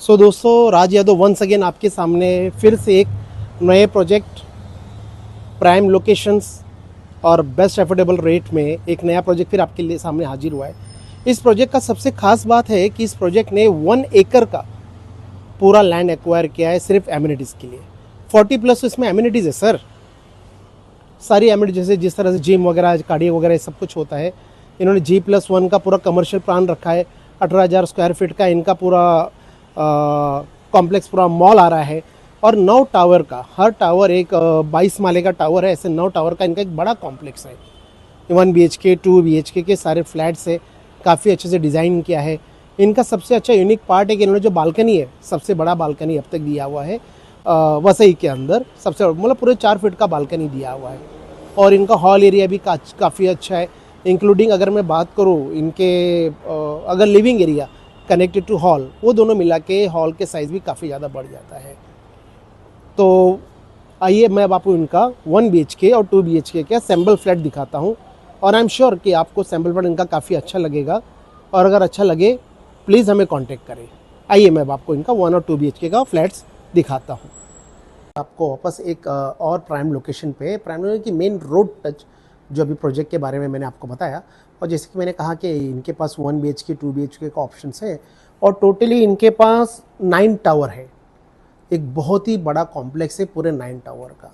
सो दोस्तों, राज Yadav once again आपके सामने फिर से एक नए प्रोजेक्ट, प्राइम लोकेशंस और बेस्ट एफोर्डेबल रेट में एक नया प्रोजेक्ट फिर आपके लिए सामने हाजिर हुआ है। इस प्रोजेक्ट का सबसे खास बात है कि इस प्रोजेक्ट ने 1 एकड़ का पूरा लैंड एक्वायर किया है सिर्फ एमिनिटीज़ के लिए। 40 प्लस इसमें एमिनिटीज़ है सर, सारी एमिनिटीज जैसे जिस तरह से जिम वगैरह, कार्डियो वगैरह सब कुछ होता है। इन्होंने G+1 का पूरा कमर्शियल प्लान रखा है। 18,000 स्क्वायर फीट का इनका पूरा कॉम्प्लेक्स, पूरा मॉल आ रहा है। और 9 टावर का, हर टावर एक 22 माले का टावर है। ऐसे 9 टावर का इनका एक बड़ा कॉम्प्लेक्स है। 1 BHK 2 BHK के सारे फ्लैट्स है, काफ़ी अच्छे से डिज़ाइन किया है। इनका सबसे अच्छा यूनिक पार्ट है कि इन्होंने जो बालकनी है, सबसे बड़ा बालकनी अब तक दिया हुआ है वसई के अंदर, सबसे मतलब पूरे 4 फीट का बालकनी दिया हुआ है। और इनका हॉल एरिया भी काफ़ी अच्छा है, इंक्लूडिंग अगर मैं बात करूँ इनके अगर living area connected to hall, वो दोनों मिला के हॉल के साइज़ भी काफ़ी ज़्यादा बढ़ जाता है। तो आइए मैं अब आपको इनका 1 BHK और 2 BHK का सैम्पल फ्लैट दिखाता हूँ, और आई एम श्योर कि आपको सैम्पल फ्लैट इनका काफ़ी अच्छा लगेगा। और अगर अच्छा लगे प्लीज़ हमें कॉन्टेक्ट करें। आइए मैं अब आपको इनका 1 और 2 BHK का फ्लैट्स दिखाता हूँ। आपको वापस एक और प्राइम लोकेशन पे, प्राइम लोकेशन की मेन रोड टच जो अभी प्रोजेक्ट के बारे में मैंने आपको बताया। और जैसे कि मैंने कहा कि इनके पास 1 BHK 2 BHK का ऑप्शन है, और टोटली इनके पास 9 टावर है। एक बहुत ही बड़ा कॉम्प्लेक्स है, पूरे 9 टावर का।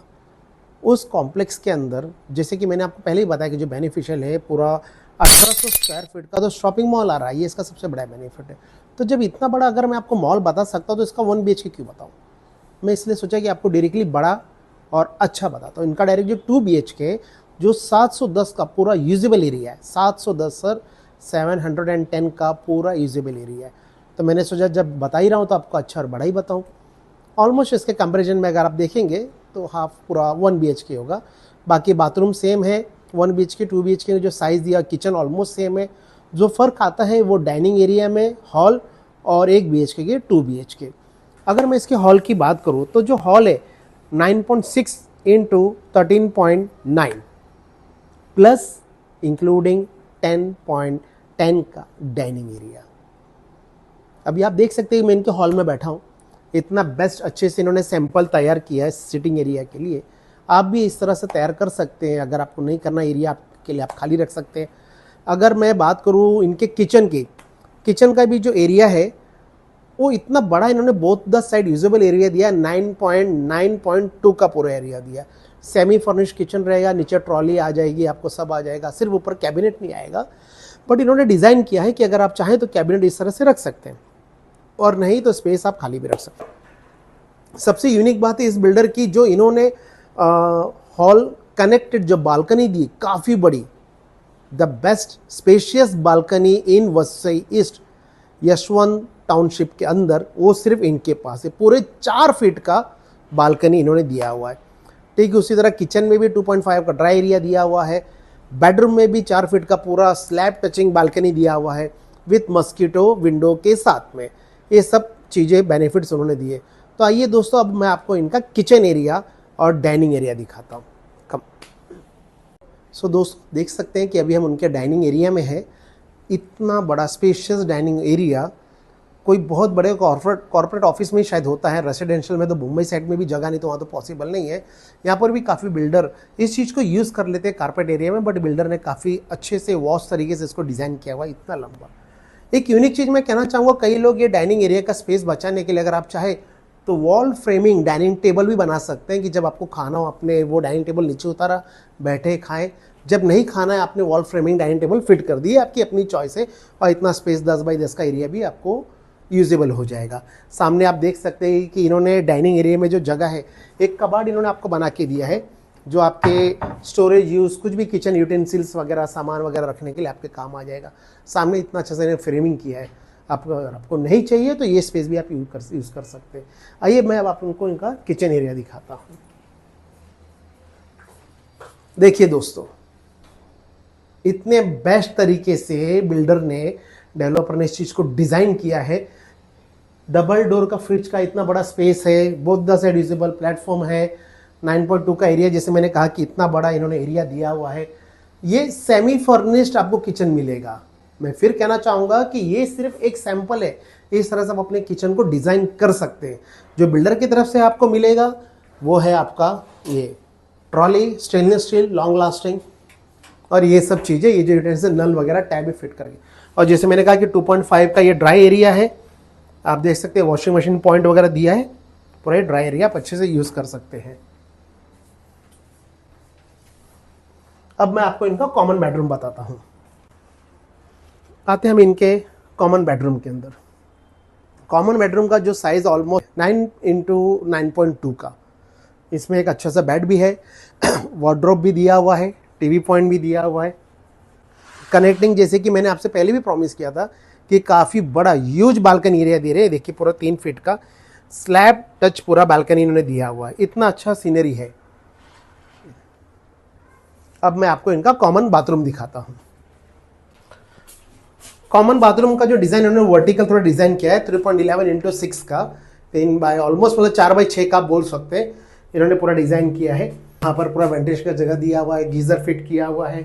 उस कॉम्प्लेक्स के अंदर जैसे कि मैंने आपको पहले ही बताया कि जो बेनिफिशियल है, पूरा 1800 स्क्वायर फीट का तो शॉपिंग मॉल आ रहा है, ये इसका सबसे बड़ा बेनिफिट है। तो जब इतना बड़ा अगर मैं आपको मॉल बता सकता हूँ तो इसका 1 BHK क्यों बताऊँ। मैं इसलिए सोचा कि आपको डायरेक्टली बड़ा और अच्छा बताता हूँ। इनका डायरेक्ट जो 2 BHK जो 710 का पूरा यूजेबल एरिया है, 710 सर, 710 का पूरा यूजेबल एरिया है। तो मैंने सोचा जब बता ही रहा हूँ तो आपको अच्छा और बड़ा ही बताऊँ। ऑलमोस्ट इसके कंपैरिजन में अगर आप देखेंगे तो हाफ पूरा 1 BHK होगा। बाकी बाथरूम सेम है, 1 BHK 2 BHK ने जो साइज़ दिया, किचन ऑलमोस्ट सेम है। जो फ़र्क आता है वो डाइनिंग एरिया में हॉल और 1 BHK के 2 BHK। अगर मैं इसके हॉल की बात करूँ तो जो हॉल है 9.6 इंटू 13.9 प्लस इंक्लूडिंग 10.10 का डाइनिंग एरिया। अभी आप देख सकते हैं मैं इनके हॉल में बैठा हूँ, इतना बेस्ट अच्छे से इन्होंने सैंपल तैयार किया है सिटिंग एरिया के लिए। आप भी इस तरह से तैयार कर सकते हैं। अगर आपको नहीं करना एरिया आपके लिए, आप खाली रख सकते हैं। अगर मैं बात करूँ इनके किचन की, किचन का भी जो एरिया है वो इतना बड़ा इन्होंने both the side usable area दिया, 9.9.2 का पूरा एरिया दिया। सेमी फर्निश्ड किचन रहेगा, नीचे ट्रॉली आ जाएगी, आपको सब आ जाएगा, सिर्फ ऊपर कैबिनेट नहीं आएगा। बट इन्होंने डिज़ाइन किया है कि अगर आप चाहें तो कैबिनेट इस तरह से रख सकते हैं, और नहीं तो स्पेस आप खाली भी रख सकते हैं। सबसे यूनिक बात है इस बिल्डर की, जो इन्होंने हॉल कनेक्टेड जो बालकनी दी, काफ़ी बड़ी, the best spacious balcony in Vasai east Yashwant township के अंदर, वो सिर्फ इनके पास है। पूरे 4 फीट का बालकनी इन्होंने दिया हुआ है। ठीक है, उसी तरह किचन में भी 2.5 का ड्राई एरिया दिया हुआ है। बेडरूम में भी 4 फीट का पूरा स्लैब टचिंग बालकनी दिया हुआ है विथ मस्कीटो विंडो के साथ में। ये सब चीज़ें बेनिफिट्स उन्होंने दिए। तो आइए दोस्तों, अब मैं आपको इनका किचन एरिया और डाइनिंग एरिया दिखाता हूँ। कम सो दोस्त देख सकते हैं कि अभी हम उनके डाइनिंग एरिया में है। इतना बड़ा स्पेशियस डाइनिंग एरिया कोई बहुत बड़े कॉर्पोरेट ऑफिस में ही शायद होता है। रेसिडेंशियल में तो मुंबई साइड में भी जगह नहीं, तो वहाँ तो पॉसिबल नहीं है। यहाँ पर भी काफ़ी बिल्डर इस चीज़ को यूज़ कर लेते हैं कारपेट एरिया में, बट बिल्डर ने काफ़ी अच्छे से वॉश तरीके से इसको डिज़ाइन किया हुआ, इतना लंबा। एक यूनिक चीज़ मैं कहना चाहूँगा, कई लोग ये डाइनिंग एरिया का स्पेस बचाने के लिए अगर आप चाहे तो वॉल फ्रेमिंग डाइनिंग टेबल भी बना सकते हैं कि जब आपको खाना हो अपने वो डाइनिंग टेबल नीचे उतारा, बैठे खाएं। जब नहीं खाना है आपने wall framing dining table fit कर दी, आपकी अपनी चॉइस है। और इतना स्पेस 10 बाई 10 का एरिया भी आपको यूजेबल हो जाएगा। सामने आप देख सकते हैं कि इन्होंने डाइनिंग एरिया में जो जगह है, एक कबाड़ इन्होंने आपको बना के दिया है, जो आपके स्टोरेज यूज़, कुछ भी किचन यूटेंसिल्स वगैरह, सामान वगैरह रखने के लिए आपके काम आ जाएगा। सामने इतना अच्छा से फ्रेमिंग किया है। आपको नहीं चाहिए तो ये स्पेस भी आप यूज़ कर सकते हैं। आइए मैं अब आपको इनका किचन एरिया दिखाता हूँ। देखिए दोस्तों, इतने बेस्ट तरीके से बिल्डर ने, डेवलपर ने इस चीज़ को डिज़ाइन किया है। डबल डोर का फ्रिज का इतना बड़ा स्पेस है, both the side usable platform है, 9.2 का एरिया, जैसे मैंने कहा कि इतना बड़ा इन्होंने एरिया दिया हुआ है। ये सेमी फर्निश्ड आपको किचन मिलेगा। मैं फिर कहना चाहूँगा कि ये सिर्फ एक सैंपल है इस तरह से आप अपने किचन को डिज़ाइन कर सकते हैं। जो बिल्डर की तरफ से आपको मिलेगा वो है आपका ये trolley, stainless steel, long lasting, और ये सब चीज़ें, ये जो यूटेंसिल, नल वगैरह टैब भी फिट करेंगे। और जैसे मैंने कहा कि 2.5 का ये ड्राई एरिया है, आप देख सकते हैं वॉशिंग मशीन पॉइंट वगैरह दिया है, पूरा ये ड्राई एरिया आप अच्छे से यूज़ कर सकते हैं। अब मैं आपको इनका कॉमन बेडरूम बताता हूँ। आते हैं हम इनके कॉमन बेडरूम के अंदर। कॉमन बेडरूम का जो साइज़ ऑलमोस्ट 9x9.2 का, इसमें एक अच्छा सा बेड भी है, वार्डरोब भी दिया हुआ है, टीवी पॉइंट भी दिया हुआ है, कनेक्टिंग, जैसे कि मैंने आपसे पहले भी प्रॉमिस किया था कि काफ़ी बड़ा ह्यूज बालकनी एरिया दे रहे हैं। देखिए पूरा 3 फीट का स्लैब टच पूरा बालकनी इन्होंने दिया हुआ है, इतना अच्छा सीनरी है। अब मैं आपको इनका कॉमन बाथरूम दिखाता हूँ। कॉमन बाथरूम का जो डिज़ाइन उन्होंने वर्टिकल थोड़ा डिज़ाइन किया है, 3.11x6 का, 3 बाय ऑलमोस्ट मतलब 4x6 का आप बोल सकते हैं, इन्होंने पूरा डिज़ाइन किया है। यहाँ पर पूरा वेंटिलेशन का जगह दिया हुआ है, गीज़र फिट किया हुआ है,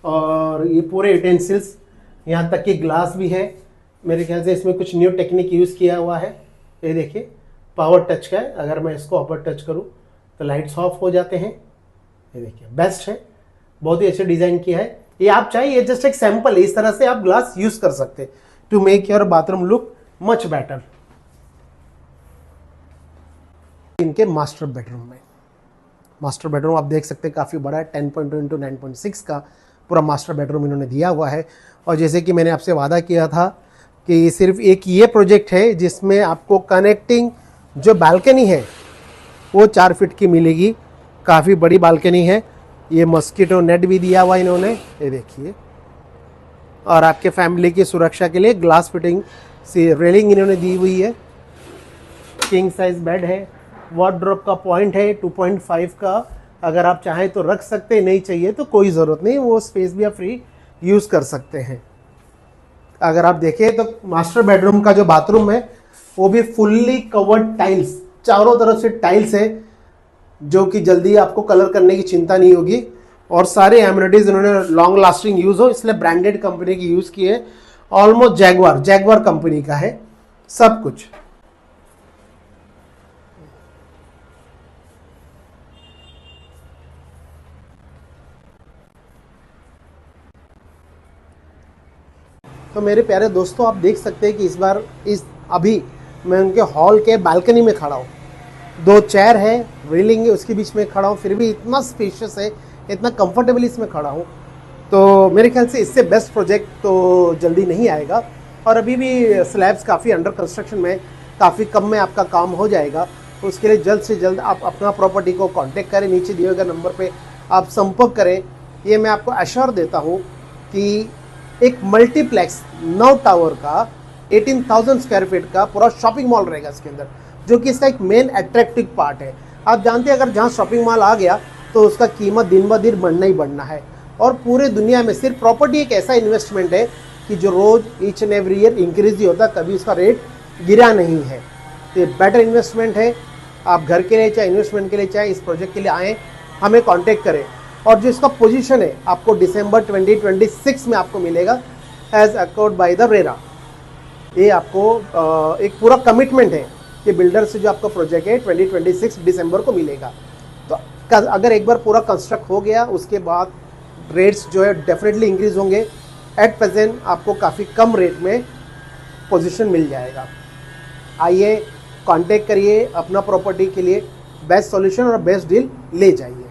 और ये पूरे यूटेंसिल्स, यहाँ तक कि ग्लास भी है। मेरे ख्याल से इसमें कुछ न्यू टेक्निक यूज़ किया हुआ है। ये देखिए पावर टच का है, अगर मैं इसको अपर टच करूँ तो लाइट्स ऑफ हो जाते हैं। ये देखिए बेस्ट है, बहुत ही अच्छे डिज़ाइन किया है। ये आप चाहिए, ये जस्ट एक सैंपल है, इस तरह से आप ग्लास यूज कर सकते हैं to make your bathroom look much better. इनके मास्टर बेडरूम में, मास्टर बेडरूम आप देख सकते हैं काफ़ी बड़ा है, 10.2x9.6 का पूरा मास्टर बेडरूम इन्होंने दिया हुआ है। और जैसे कि मैंने आपसे वादा किया था कि सिर्फ एक ये प्रोजेक्ट है जिसमें आपको कनेक्टिंग जो बालकनी है वो 4 फीट की मिलेगी, काफ़ी बड़ी बालकनी है। ये मस्कीटो नेट भी दिया हुआ इन्होंने, ये देखिए, और आपके फैमिली की सुरक्षा के लिए ग्लास फिटिंग सी रेलिंग इन्होंने दी हुई है। किंग साइज बेड है, वार्डरोब का पॉइंट है 2.5 का, अगर आप चाहें तो रख सकते हैं, नहीं चाहिए तो कोई ज़रूरत नहीं, वो स्पेस भी आप फ्री यूज़ कर सकते हैं। अगर आप देखें तो मास्टर बेडरूम का जो बाथरूम है वो भी फुल्ली कवर्ड टाइल्स, चारों तरफ से टाइल्स है, जो कि जल्दी आपको कलर करने की चिंता नहीं होगी। और सारे एमिनिटीज इन्होंने लॉन्ग लास्टिंग यूज़ हो इसलिए ब्रांडेड कंपनी की यूज़ की है। ऑलमोस्ट जैगवार कंपनी का है सब कुछ। तो मेरे प्यारे दोस्तों, आप देख सकते हैं कि इस बार अभी मैं उनके हॉल के बालकनी में खड़ा हूँ। 2 चेयर है, रेलिंग है, उसके बीच में खड़ा हूँ, फिर भी इतना स्पेशियस है, इतना कंफर्टेबली इसमें खड़ा हूँ। तो मेरे ख्याल से इससे बेस्ट प्रोजेक्ट तो जल्दी नहीं आएगा। और अभी भी स्लैब्स काफ़ी अंडर कंस्ट्रक्शन में, काफ़ी कम में आपका काम हो जाएगा। तो उसके लिए जल्द से जल्द आप अपना प्रॉपर्टी को कांटेक्ट करें, नीचे दिए गए नंबर पे आप संपर्क करें। ये मैं आपको अश्योर देता हूँ कि एक मल्टीप्लेक्स 9 टावर का 18,000 स्क्वायर फीट का पूरा शॉपिंग मॉल रहेगा इसके अंदर, जो कि इसका एक मेन अट्रैक्टिव पार्ट है। आप जानते हैं अगर जहाँ शॉपिंग मॉल आ गया तो उसका कीमत दिन ब दिन बढ़ना ही बढ़ना है। और पूरे दुनिया में सिर्फ प्रॉपर्टी एक ऐसा इन्वेस्टमेंट है कि जो रोज each and every year increase ही होता है, कभी उसका रेट गिरा नहीं है। तो ये बेटर इन्वेस्टमेंट है। आप घर के लिए चाहे इन्वेस्टमेंट के लिए चाहे इस प्रोजेक्ट के लिए आएँ, हमें कॉन्टेक्ट करें। और जो इसका पोजीशन है आपको दिसंबर 2026 में आपको मिलेगा as accord by the RERA. ये आपको एक पूरा कमिटमेंट है कि बिल्डर से जो आपका प्रोजेक्ट है 2026 दिसंबर को मिलेगा। तो अगर एक बार पूरा कंस्ट्रक्ट हो गया उसके बाद रेट्स जो है डेफिनेटली इंक्रीज होंगे। एट प्रेजेंट आपको काफ़ी कम रेट में पोजीशन मिल जाएगा। आइए कांटेक्ट करिए, अपना प्रॉपर्टी के लिए बेस्ट सॉल्यूशन और बेस्ट डील ले जाइए।